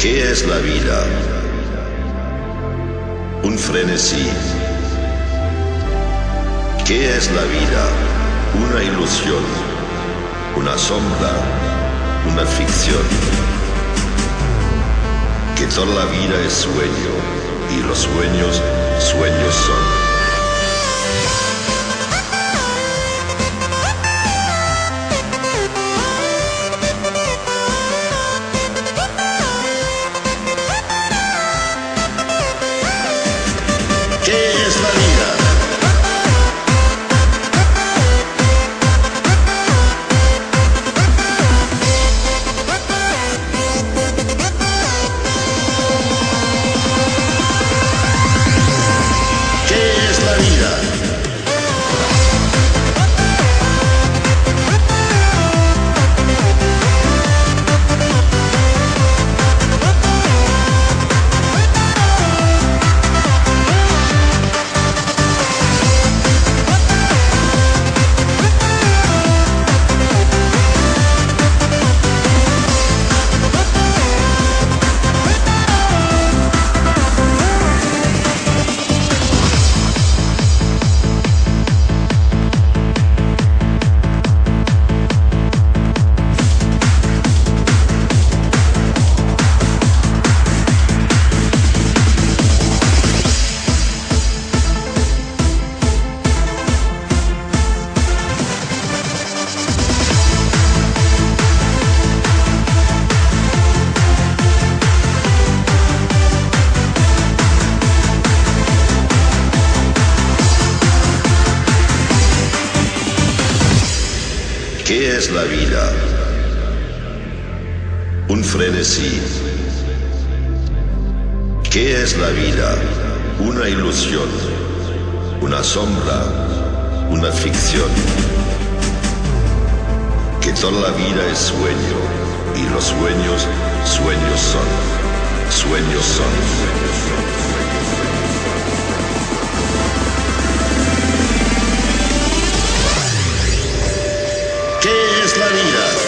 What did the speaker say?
¿Qué es la vida? Un frenesí. ¿Qué es la vida? Una ilusión, una sombra, una ficción. Que toda la vida es sueño y los sueños, sueños son. ¿Qué es la vida? ¿Qué es la vida? ¿Qué es la vida? Un frenesí. ¿Qué es la vida? Una ilusión, una sombra, una ficción. Que toda la vida es sueño y los sueños, sueños son. Sueños son. ¿Qué es la vida?